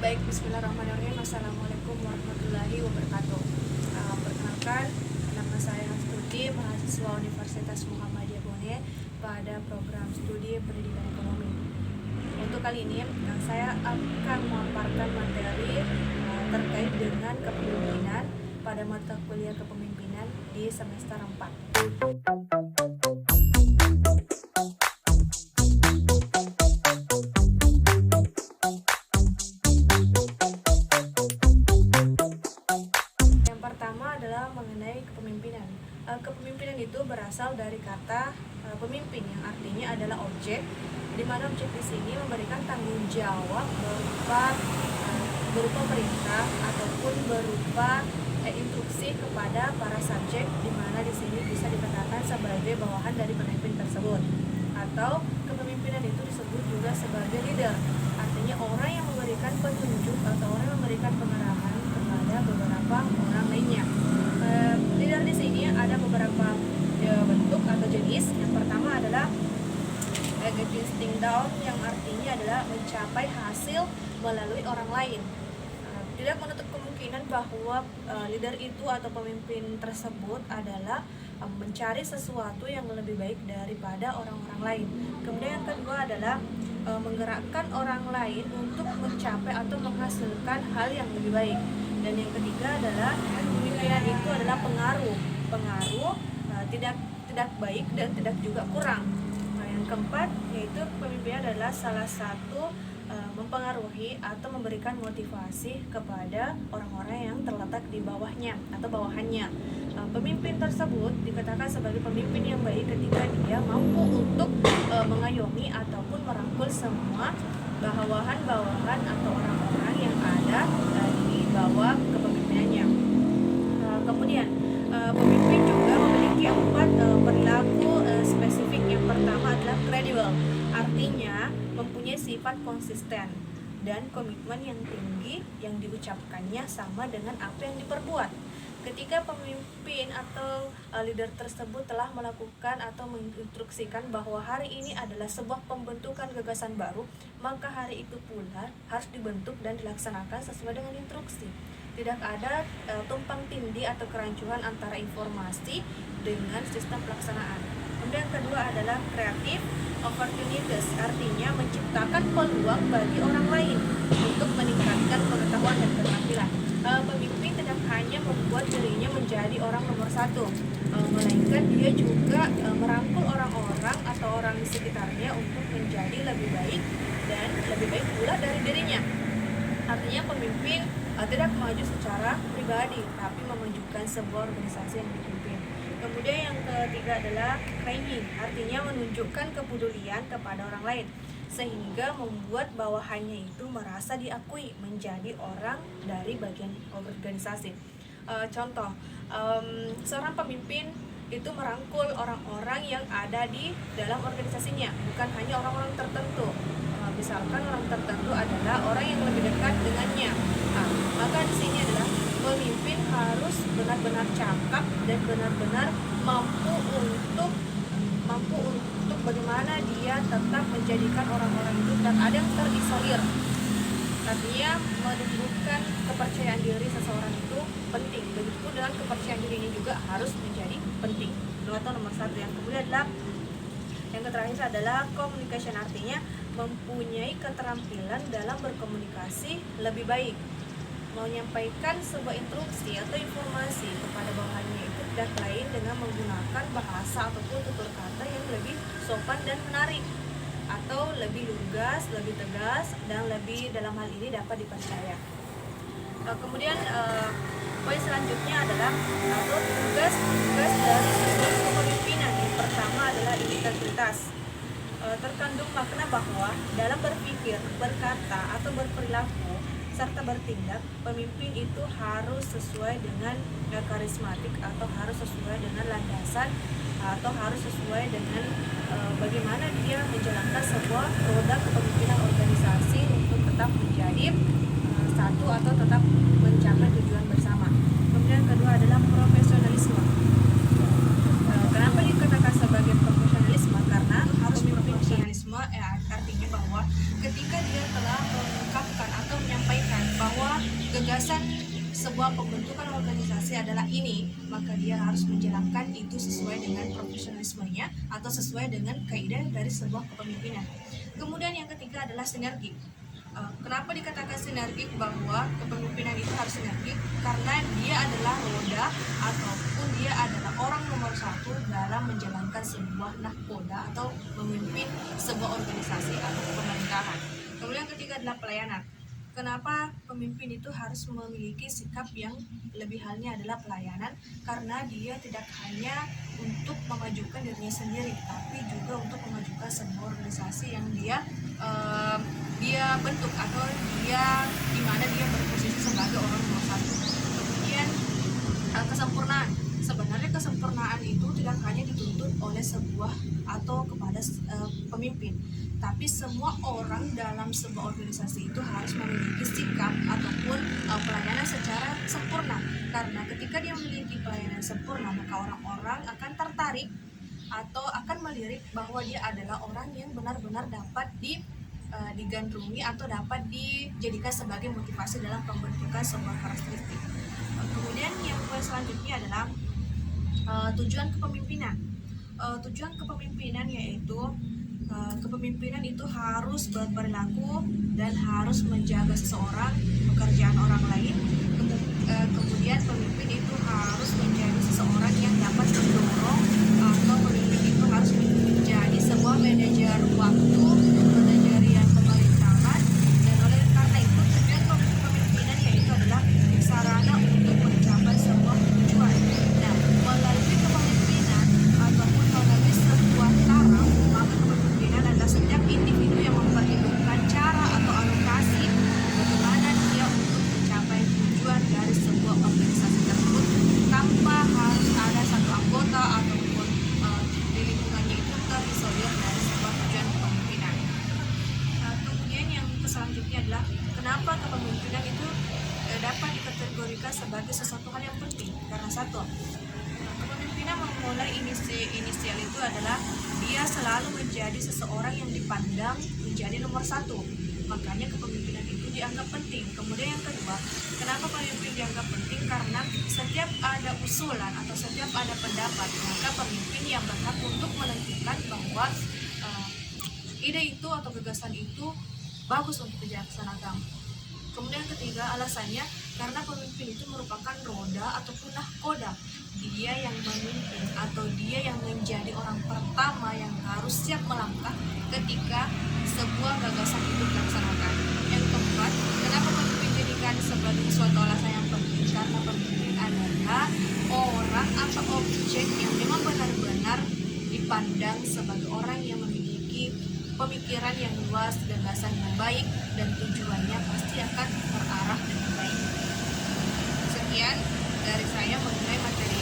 Baik, bismillahirrahmanirrahim. Assalamualaikum warahmatullahi wabarakatuh. Perkenalkan, nama saya Studi, mahasiswa Universitas Muhammadiyah Bone pada program studi pendidikan ekonomi. Untuk kali ini, saya akan memaparkan materi terkait dengan kepemimpinan pada mata kuliah kepemimpinan di semester 4. Mengenai kepemimpinan. Kepemimpinan itu berasal dari kata pemimpin yang artinya adalah objek, di mana objek di sini memberikan tanggung jawab berupa perintah ataupun berupa instruksi kepada para subjek, di mana di sini bisa dikatakan sebagai bawahan dari pemimpin tersebut. Atau kepemimpinan itu disebut juga sebagai leader, artinya orang yang memberikan petunjuk atau orang yang memberikan pengarahan kepada beberapa orang lainnya. Leader di sini ada beberapa bentuk atau jenis. Yang pertama adalah getting down, yang artinya adalah mencapai hasil melalui orang lain. Tidak menutup kemungkinan bahwa leader itu atau pemimpin tersebut adalah mencari sesuatu yang lebih baik daripada orang-orang lain. Kemudian yang kedua adalah menggerakkan orang lain untuk mencapai atau menghasilkan hal yang lebih baik. Dan yang ketiga adalah kepemimpinan itu adalah pengaruh tidak baik dan tidak juga kurang. Yang keempat yaitu kepemimpinan adalah salah satu mempengaruhi atau memberikan motivasi kepada orang-orang yang terletak di bawahnya atau bawahannya. Pemimpin tersebut dikatakan sebagai pemimpin yang baik ketika dia mampu untuk mengayomi ataupun merangkul semua bawahan-bawahan atau orang-orang yang ada di bawah kepemimpinannya. Kemudian pemimpin juga memiliki 4 perilaku spesifik. Yang pertama adalah credible, artinya mempunyai sifat konsisten dan komitmen yang tinggi yang diucapkannya sama dengan apa yang diperbuat. Ketika pemimpin atau leader tersebut telah melakukan atau menginstruksikan bahwa hari ini adalah sebuah pembentukan gagasan baru, maka hari itu pula harus dibentuk dan dilaksanakan sesuai dengan instruksi. Tidak ada tumpang tindih atau kerancuan antara informasi dengan sistem pelaksanaan. Kemudian yang kedua adalah kreatif opportunities, artinya menciptakan peluang bagi orang lain untuk meningkatkan pengetahuan dan keterampilan. Pemimpin tidak hanya membuat dirinya menjadi orang nomor satu, melainkan dia juga merangkul orang-orang atau orang di sekitarnya untuk menjadi lebih baik dan lebih baik pula dari dirinya. Artinya pemimpin tidak maju secara pribadi, tapi memajukan sebuah organisasi yang dipimpin. Kemudian yang ketiga adalah training, artinya menunjukkan kepedulian kepada orang lain, sehingga membuat bawahannya itu merasa diakui menjadi orang dari bagian organisasi. Contoh, seorang pemimpin itu merangkul orang-orang yang ada di dalam organisasinya, bukan hanya orang-orang tertentu. Misalkan orang tertentu adalah orang yang lebih dekat dengannya. Maka di sini adalah pemimpin harus benar-benar cakap dan benar-benar mampu untuk bagaimana dia tetap menjadikan orang-orang itu tidak ada yang terisolir. Artinya menumbuhkan kepercayaan diri seseorang itu penting. Begitu dengan kepercayaan diri ini juga harus menjadi penting. Itu nomor satu. Yang kemudian adalah yang terakhir adalah communication, artinya mempunyai keterampilan dalam berkomunikasi lebih baik. Menyampaikan sebuah instruksi atau informasi kepada bawahannya itu tidak lain dengan menggunakan bahasa ataupun tutur kata yang lebih sopan dan menarik, atau lebih lugas, lebih tegas, dan lebih dalam hal ini dapat dipercaya. Kemudian poin selanjutnya adalah tugas dari sebuah kepemimpinan. Yang pertama adalah integritas. terkandung makna bahwa dalam berpikir, berkata, atau berperilaku serta bertindak, pemimpin itu harus sesuai dengan karismatik, atau harus sesuai dengan landasan, atau harus sesuai dengan bagaimana dia menjalankan sebuah roda kepemimpinan organisasi untuk tetap menjadi satu atau tetap mencapai tujuan bersama. Kemudian kedua adalah profesionalisme. Kenapa dikatakan sebagai profesionalisme? Karena harus profesionalisme artinya bahwa ketika dia telah mengungkapkan atau menyampaikan bahwa gagasan sebuah pembentukan organisasi adalah ini, maka dia harus menjalankan itu sesuai dengan profesionalismenya atau sesuai dengan kaidah dari sebuah kepemimpinan. Kemudian yang ketiga adalah sinergi. Kenapa dikatakan sinergi bahwa kepemimpinan itu harus sinergi? Karena dia adalah roda ataupun dia adalah orang nomor satu dalam menjalankan sebuah nahkoda atau memimpin sebuah organisasi atau pemerintahan. Kemudian yang ketiga adalah pelayanan. Kenapa pemimpin itu harus memiliki sikap yang lebih halnya adalah pelayanan? Karena dia tidak hanya untuk memajukan dirinya sendiri, tapi juga untuk memajukan sebuah organisasi yang dia bentuk atau di mana dia berposisi sebagai orang nomor satu. Kemudian kesempurnaan. Sebenarnya kesempurnaan itu tidak hanya dituntut oleh sebuah atau kepada pemimpin, tapi semua orang dalam sebuah organisasi itu harus memiliki sikap ataupun pelayanan secara sempurna. Karena ketika dia memiliki pelayanan sempurna, maka orang-orang akan tertarik atau akan melirik bahwa dia adalah orang yang benar-benar dapat digandrungi atau dapat dijadikan sebagai motivasi dalam pembentukan sebuah karakteristik. Kemudian yang selanjutnya adalah tujuan kepemimpinan. Tujuan kepemimpinan yaitu kepemimpinan itu harus berperilaku dan harus menjaga seseorang, pekerjaan orang lain. Kemudian pemimpin itu harus menjadi seseorang yang dapat mendorong, atau pemimpin itu harus menjadi sebuah manajer waktu, manajerial pemerintahan. Dan oleh karena itu tujuan kepemimpinan yaitu adalah sarana untuk mencapai sebuah tujuan. Nah, melalui kepemimpinan ataupun melalui sebuah taraf, maka kepemimpinan adalah setiap individu yang memperhitungkan cara atau alokasi bagaimana dia untuk mencapai tujuan dari sebuah organisasi tersebut tanpa harus ada satu anggota ataupun di lingkungannya itu terisolir dari sebuah tujuan kepemimpinan. Kemudian yang selanjutnya adalah kenapa kepemimpinan itu dapat dikategorikan sebagai sesuatu hal yang penting. Karena satu, kepemimpinan memulai inisial itu adalah dia selalu menjadi seseorang yang dipandang menjadi nomor satu, makanya kepemimpinan itu dianggap penting. Kemudian yang kedua, kenapa pemimpin dianggap penting? Karena setiap ada usulan atau setiap ada pendapat, maka pemimpin yang berhak untuk menentukan bahwa ide itu atau gagasan itu bagus untuk dilaksanakan. Kemudian ketiga, alasannya karena pemimpin itu merupakan roda ataupun nahkoda. Dia yang memimpin atau dia yang menjadi orang pertama yang harus siap melangkah ketika sebuah gagasan itu dilaksanakan. Yang keempat, kenapa pemimpin dijadikan sebagai suatu alasan yang penting? Karena pemimpin adalah orang atau objek yang memang benar-benar dipandang sebagai orang yang memiliki pemikiran yang luas, gagasan yang baik, dan tujuannya pasti akan terarah dengan baik. Sekian dari saya mengenai materi